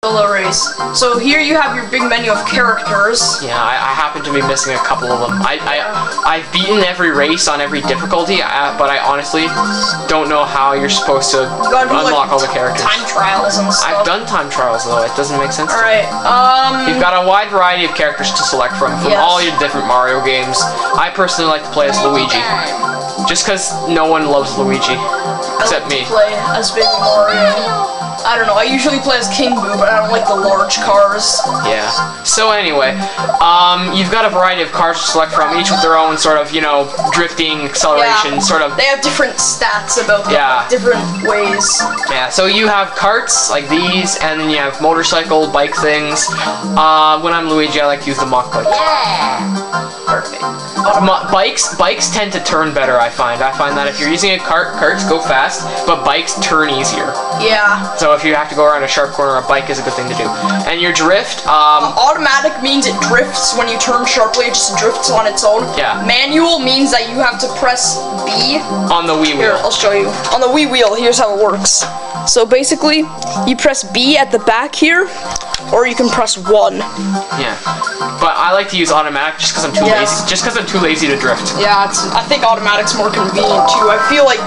Solo race. So here you have your big menu of characters. Yeah, I happen to be missing a couple of them. I've beaten every race on every difficulty, but I honestly don't know how you're supposed to unlock all the characters. Time trials and stuff. I've done time trials though. It doesn't make sense. All right. You've got a wide variety of characters to select from all your different Mario games. I personally like to play as Luigi, just because no one loves Luigi except me. Play as Baby Mario. I don't know, I usually play as King Boo, but I don't like the large cars. Yeah. So anyway, you've got a variety of cars to select from, each with their own sort of, you know, drifting, acceleration, sort of. They have different stats about them, like, different ways. Yeah, so you have karts, like these, and then you have motorcycle, bike things. When I'm Luigi, I like to use the Mach bike. Yeah! Perfect. Bikes tend to turn better, I find. I find that if you're using a karts go fast, but bikes turn easier. Yeah. So if you have to go around a sharp corner, a bike is a good thing to do. And your drift, automatic means it drifts when you turn sharply, it just drifts on its own. Yeah. Manual means that you have to press B. On the Wii wheel. Here, I'll show you. On the Wii wheel, here's how it works. So basically, you press B at the back here, or you can press 1. Yeah. But I like to use automatic just because I'm too lazy. Just because I'm too lazy to drift. Yeah, I think automatic's more convenient too. I feel like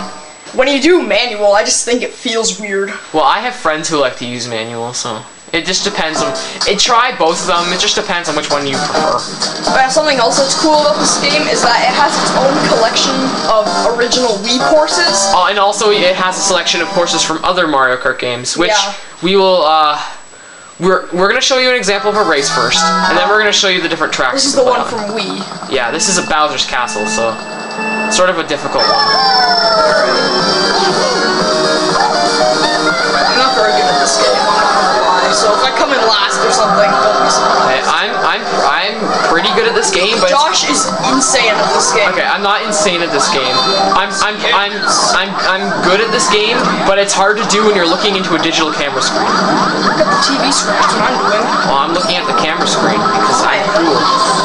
when you do manual, I just think it feels weird. Well, I have friends who like to use manual, so it just depends on. Try both of them. It just depends on which one you prefer. Something else that's cool about this game is that it has its own collection of original Wii courses. And also it has a selection of courses from other Mario Kart games, which we will. We're gonna show you an example of a race first, and then we're gonna show you the different tracks. This is the one from Wii. Yeah, this is a Bowser's Castle, so sort of a difficult one. I'm not very good at this game, I'm not gonna lie. So if I come in last or something, don't be surprised. Hey, I'm pretty good at this game, but Josh is insane at this game. Okay, I'm not insane at this game. I'm good at this game, but it's hard to do when you're looking into a digital camera screen. Look at the TV screen, that's what I'm doing. Well, I'm looking at the camera screen because I'm cool.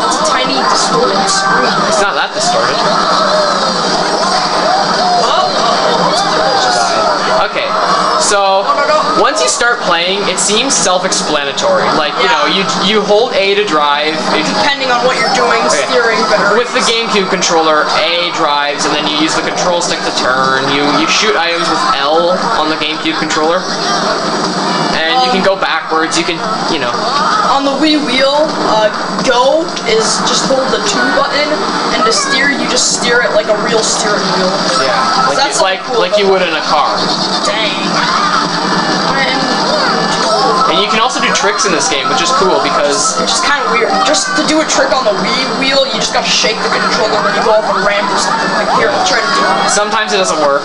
It's a tiny distorted screen. It's not that distorted. Okay, so once you start playing, it seems self-explanatory. Like, you know, you hold A to drive. Depending on what you're doing, steering better. With the GameCube controller, A drives, and then you use the control stick to turn. You shoot items with L on the GameCube controller. And you can go backwards, you can, you know. On the Wii wheel, go is just hold the 2 button, and to steer, you just steer it like a real steering wheel. Yeah, like you would in a car. Dang. And you can also do tricks in this game, which is cool because it's just kind of weird. Just to do a trick on the Wii wheel, you just gotta shake the controller when you go off a ramp or something. Like here, I'll try to do it. Sometimes it doesn't work.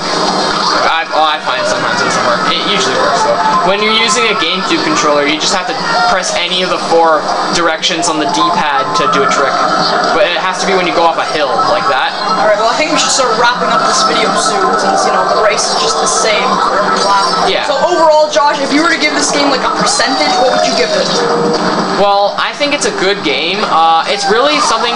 I find sometimes it doesn't work. It usually works though. When you're using a GameCube controller, you just have to press any of the 4 directions on the D-pad to do a trick. But it has to be when you go off a hill like that. Alright, well I think we should start wrapping up this video soon, since, you know, the race is just the same for every lap. Yeah. So overall, Josh, if you were to give this game like a percentage, what would you give it? Well, I think it's a good game. It's really something.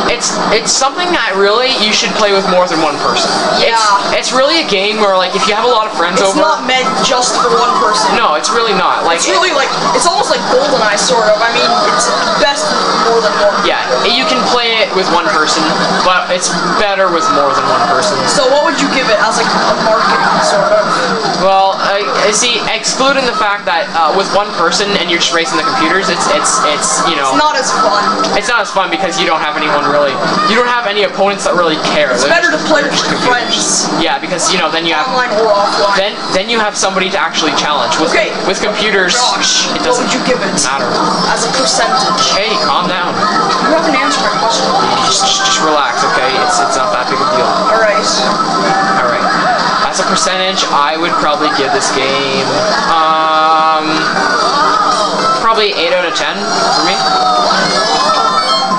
It's something that really you should play with more than one person. Yeah. It's really a game where, like, if you have a lot of friends over. It's not meant just for one person. No, it's really not. Like, it's really like it's almost like GoldenEye, sort of. I mean, it's best with more than one. Yeah, you can play it with one person, but it's better with more than one person. So what would you give it as like a marketing sort of? Well, see, excluding the fact that with one person and you're just racing the computers, it's you know. It's not as fun. It's not as fun because you don't have anyone really. You don't have any opponents that really care. It's better to play with friends. Yeah, because you know then you have online or offline. Then you have somebody to actually challenge. With computers, Josh, it doesn't what would you give it matter as a percentage? Hey, calm down. You haven't answered my question. Just relax, okay? It's not that big a deal. All right. As a percentage, I would probably give this game probably 8 out of 10 for me.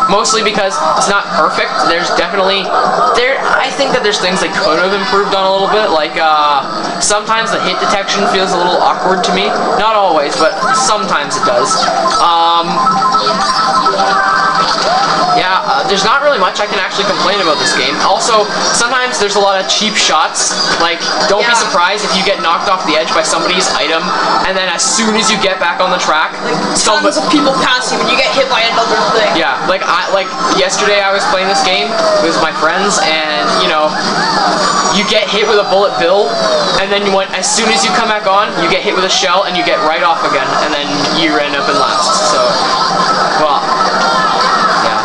Mostly because it's not perfect. There's definitely I think that there's things they could have improved on a little bit. Like sometimes the hit detection feels a little awkward to me. Not always, but sometimes it does. Yeah, there's not really much I can actually complain about this game. Also, sometimes there's a lot of cheap shots. Like, don't be surprised if you get knocked off the edge by somebody's item, and then as soon as you get back on the track, tons of people pass you and you get hit by another thing. Yeah, like yesterday I was playing this game with my friends, and you know, you get hit with a bullet bill, and then as soon as you come back on, you get hit with a shell, and you get right off again, and then you end up in last. So, well, yeah.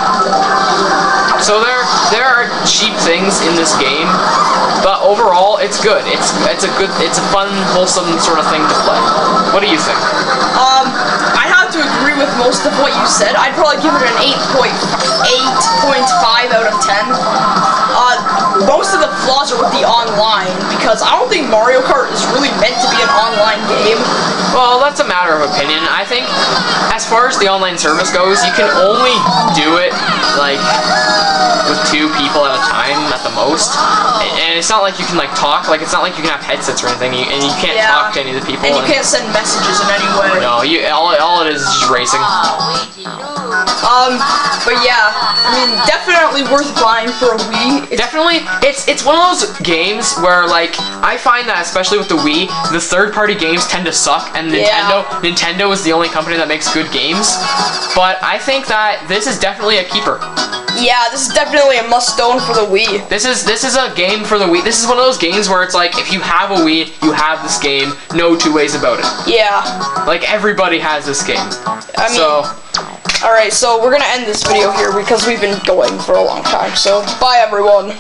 So there are cheap things in this game, but overall it's good. It's a fun, wholesome sort of thing to play. What do you think? I have to agree with most of what you said. I'd probably give it an 8.5 out of 10. Most of the flaws are with the online, because I don't think Mario Kart is really meant to be an online game. Well, that's a matter of opinion. I think, as far as the online service goes, you can only do it, like, with 2 people at a time at the most. And it's not like you can, like, talk. Like, it's not like you can have headsets or anything, and you can't talk to any of the people. And you can't send messages in any way. No, all it is just racing. But yeah, I mean, definitely worth buying for a Wii. Definitely, it's one of those games where, like, I find that especially with the Wii, the third-party games tend to suck, and Nintendo is the only company that makes good games. But I think that this is definitely a keeper. Yeah, this is definitely a must-own for the Wii. This is a game for the Wii. This is one of those games where it's like, if you have a Wii, you have this game. No 2 ways about it. Yeah. Like, everybody has this game. I mean, alright, so we're gonna end this video here because we've been going for a long time. So, bye everyone.